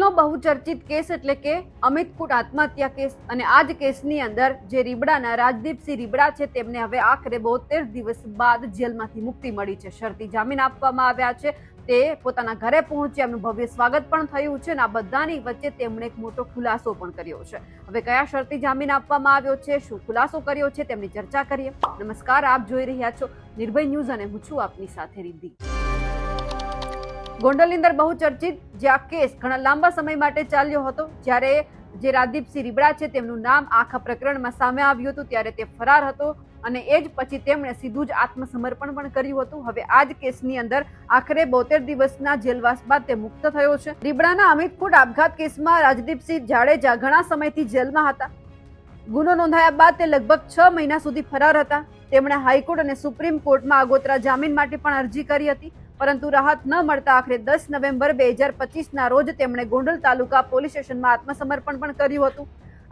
આજનો બહુચર્ચિત કેસ એટલે કે અમિત કુટ આત્મહત્યા કેસ અને આ જ કેસની અંદર જે રીબડાના રાજદીપસિંહ રીબડા છે તેમને હવે આખરે 72 દિવસ બાદ જેલમાંથી મુક્તિ મળી છે। શરતી જામીન આપવામાં આવ્યા છે। તે પોતાના ઘરે પહોંચ્યા, એમનું ભવ્ય સ્વાગત પણ થયું છે અને આ બધાની વચ્ચે તેમણે એક મોટો ખુલાસો પણ કર્યો છે। હવે કયા શરતી જામીન આપવામાં આવ્યો છે, શું ખુલાસો કર્યો છે, તેમની ચર્ચા કરીએ। નમસ્કાર, આપ જોઈ રહ્યા છો નિર્ભય ન્યૂઝ અને હું છું આપની સાથે રિદ્ધિ। ગોંડલની અંદર બહુચર્ચિત જે આ કેસ ઘણા લાંબા સમય માટે ચાલ્યો હતો, જ્યારે જે રાજદીપસિંહ રીબડા છે તેમનું નામ આખા પ્રકરણમાં સામે આવ્યું હતું ત્યારે તે ફરાર હતો અને એ જ પછી તેમણે સીધું જ આત્મસમર્પણ પણ કર્યું હતું। હવે આ જ કેસની અંદર આખરે 72 દિવસના જેલવાસ બાદ તે મુક્ત થયો છે। રીબડાના અમિત કુટ આપઘાત કેસમાં રાજદીપસિંહ જાડેજા ઘણા સમયથી જેલમાં હતા। ગુનો નોંધાયા બાદ તે લગભગ 6 મહિના સુધી ફરાર હતા। તેમણે હાઈકોર્ટ અને સુપ્રીમ કોર્ટમાં આગોતરા જામીન માટે પણ અરજી કરી હતી, પરંતુ રાહત ન મળતા આખરે 10 નવેમ્બર 2025ના રોજ તેમણે ગોંડલ તાલુકા પોલીસ સ્ટેશનમાં આત્મસમર્પણ પણ કર્યું હતું।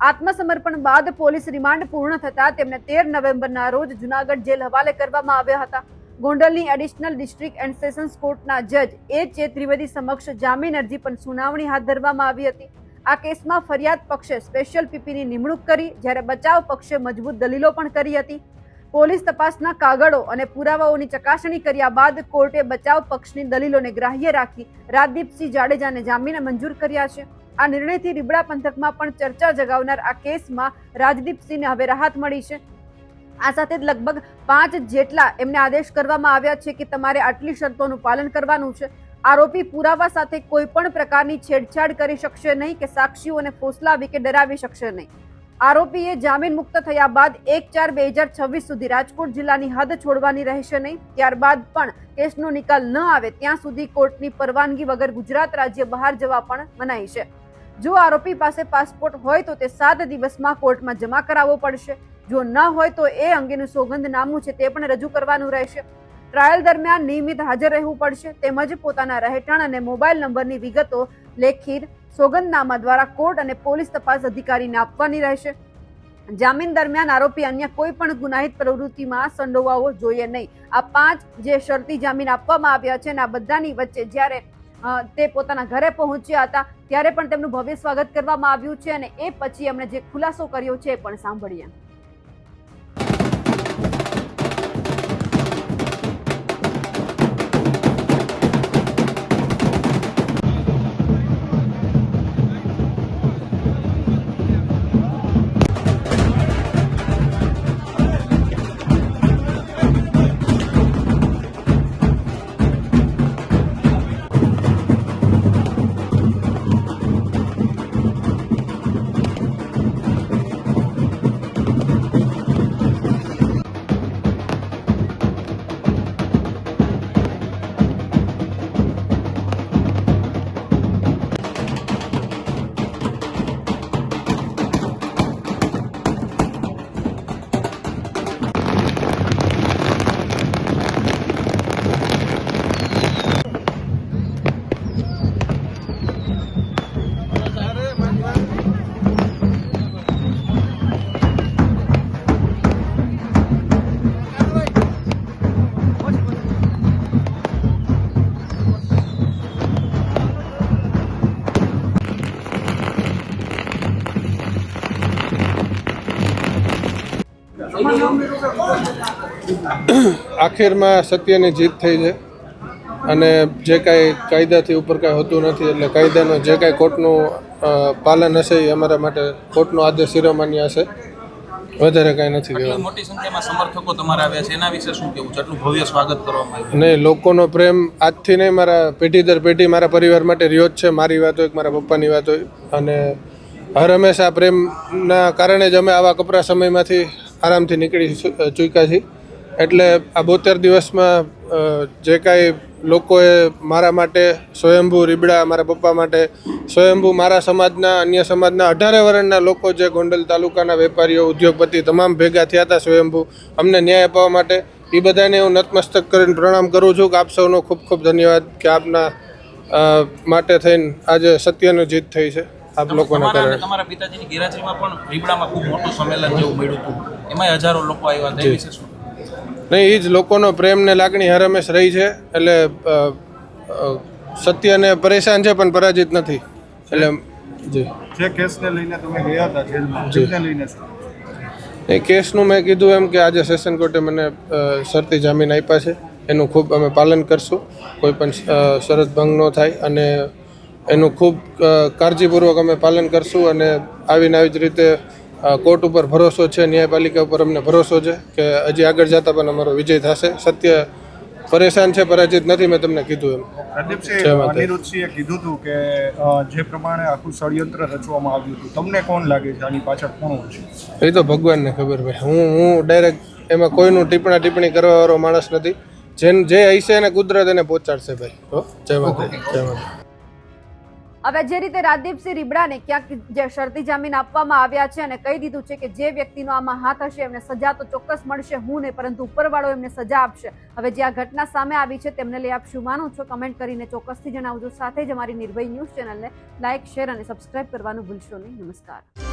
આત્મસમર્પણ બાદ પોલીસ રિમાન્ડ પૂર્ણ થતા તેમને 13 નવેમ્બરના રોજ જૂનાગઢ જેલ હવાલે કરવામાં આવ્યા હતા। ગોંડલની એડિશનલ ડિસ્ટ્રિક્ટ એન્ડ સેશન્સ કોર્ટના જજ એ ત્રિવેદી સમક્ષ જામીન અરજી પર સુનાવણી હાથ ધરવામાં આવી હતી। આ કેસમાં ફરિયાદ પક્ષે સ્પેશિયલ પીપીની નિમણૂક કરી, જ્યારે બચાવ પક્ષે મજબૂત દલીલો પણ કરી હતી। પોલીસ તપાસના કાગળો અને પુરાવાઓની ચકાસણી કર્યા બાદ કોર્ટે બચાવ પક્ષની દલીલોને ગ્રાહ્ય રાખી રાજદીપસિંહ જાડેજાને જામીન મંજૂર કર્યા છે। આ નિર્ણયથી રીબડા પંથકમાં પણ ચર્ચા જગાવનાર આ કેસમાં રાજદીપસિંહને હવે રાહત મળી છે। આ સાથે જ લગભગ 5 જેટલા એમને આદેશ કરવામાં આવ્યા છે કે તમારે આટલી શરતોનું પાલન કરવાનું છે। આરોપી પુરાવા સાથે કોઈ પણ પ્રકારની છેડછાડ કરી શકશે નહીં કે સાક્ષીઓને ફોસલાવી કે ડરાવી શકશે નહીં। આરોપીએ જામીન મુક્ત થયા બાદ 1/4/2026 સુધી રાજકોટ જિલ્લાની હદ છોડવાની રહેશે નહીં। ત્યારબાદ પણ કેસનો નિકાલ ન આવે ત્યાં સુધી કોર્ટની પરવાનગી વગર ગુજરાત રાજ્ય બહાર જવા પણ મનાઈ છે। જો આરોપી પાસે પાસપોર્ટ હોય તો તે 7 દિવસમાં કોર્ટમાં જમા કરાવવો પડશે। જો ન હોય તો એ અંગેનું સોગંદનામું છે તે પણ રજૂ કરવાનું રહેશે। ટ્રાયલ દરમિયાન નિયમિત હાજર રહેવું પડશે, તેમજ પોતાના રહેઠાણ અને મોબાઈલ નંબરની વિગતો લેખિત સોગંદનામા દ્વારા કોર્ટ અને પોલીસ તપાસ અધિકારીને આપવાની રહેશે। જામીન દરમિયાન આરોપી અન્ય કોઈ પણ ગુનાહિત પ્રવૃત્તિમાં સંડોવાવો જોઈએ નહીં। આ 5 જે શરતી જામીન આપવામાં આવ્યા છે અને આ બધાની વચ્ચે જ્યારે તે પોતાના ઘરે પહોંચ્યા હતા ત્યારે પણ તેમનું ભવ્ય સ્વાગત કરવામાં આવ્યું છે અને એ પછી એમણે જે ખુલાસો કર્યો છે એ પણ સાંભળીએ। આખિરમાં સત્યની જીત થઈ છે અને જે કાંઈ કાયદાથી ઉપર કાંઈ હોતું નથી, એટલે કાયદાનું જે કાંઈ કોર્ટનું પાલન હશે એ અમારા માટે કોર્ટનો આદેશ શિરોમાન્ય હશે, વધારે કાંઈ નથી કહેવાનું। મોટી સંખ્યામાં સમર્થકો તમારા આવ્યા છે, એના વિશે શું કહેવું છે? આટલું ભવ્ય સ્વાગત કરવામાં આવ્યું? નહીં, લોકોનો પ્રેમ આજથી નહીં, મારા પેઢી દર પેઢી મારા પરિવાર માટે રહ્યો જ છે। મારી વાત હોય કે મારા પપ્પાની વાત હોય, અને હર હંમેશા પ્રેમના કારણે જ અમે આવા કપરા સમયમાંથી આરામથી નીકળી ચૂક્યા છીએ। એટલે આ 72 દિવસમાં જે કાંઈ લોકોએ મારા માટે સ્વયંભૂ રીબડા, મારા પપ્પા માટે સ્વયંભૂ, મારા સમાજના, અન્ય સમાજના 18 વર્ષના લોકો જે ગોંડલ તાલુકાના વેપારીઓ, ઉદ્યોગપતિ તમામ ભેગા થયા હતા સ્વયંભૂ અમને ન્યાય અપાવવા માટે, એ બધાને હું નતમસ્તક કરીને પ્રણામ કરું છું કે આપ સૌનો ખૂબ ખૂબ ધન્યવાદ કે આપના માટે થઈને આજે સત્યની જીત થઈ છે આપ લોકોના કારણે। તમારા પિતાજીની ગેરહાજરીમાં પણ રીબડામાં ખૂબ મોટું સંમેલન જેવું મળ્યું હતું, એમાં હજારો લોકો આવ્યા હતા, એ વિશે શું? નહીં, એ જ લોકોનો પ્રેમ ને લાગણી હર હંમેશ રહી છે। એટલે સત્યને પરેશાન છે પણ પરાજિત નથી। એટલે જી જે કેસને લઈને તમે ગયા હતા જેલમાં જી. જેને લઈને શું? એ કેસનું મેં કીધું એમ કે આજે સેશન કોર્ટે મને શરતી જામીન આપ્યા છે, એનું ખૂબ અમે પાલન કરશું, કોઈ પણ શરત ભંગ ન થાય અને એનું ખૂબ કાળજીપૂર્વક અમે પાલન કરશું. અને આવીને આવી જ રીતે કોર્ટ ઉપર ભરોસો છે, ન્યાયપાલિકા ઉપર અમને ભરોસો છે કે હજી આગળ જતાં પણ અમારો વિજય થશે. સત્ય પરેશાન છે, પરાજિત નથી, મેં તમને કીધું એમ. પ્રદીપસિંહ, જય માતાજી. અનિરુદ્ધસિંહે કીધું હતું કે જે પ્રમાણે આખું ષડયંત્ર રચવામાં આવ્યું હતું, તમને કોણ લાગે છે આની પાછળ કોણ છે? એ તો ભગવાનને ખબર ભાઈ. હું ડાયરેક્ટ એમાં કોઈનું ટિપ્પણી કરવાવાળો માણસ નથી. જે હશે એને કુદરત એને પહોંચાડશે ભાઈ. હો, જય માતાજી, જય માતાજી. હવે જે રીતે રાજદીપસિંહ રીબડાને ક્યાંક જે શરતી જામીન આપવામાં આવ્યા છે અને કહી દીધું છે કે જે વ્યક્તિનો આમાં હાથ હશે એમને સજા તો ચોક્કસ મળશે, હું નહીં પરંતુ ઉપરવાળો એમને સજા આપશે. હવે જે આ ઘટના સામે આવી છે તેમને લઈ આપ શું માનો છો કમેન્ટ કરીને ચોક્કસથી જણાવજો. સાથે જ અમારી નિર્ભય ન્યૂઝ ચેનલને લાઇક, શેર અને સબસ્ક્રાઇબ કરવાનું ભૂલશો નહીં. નમસ્કાર.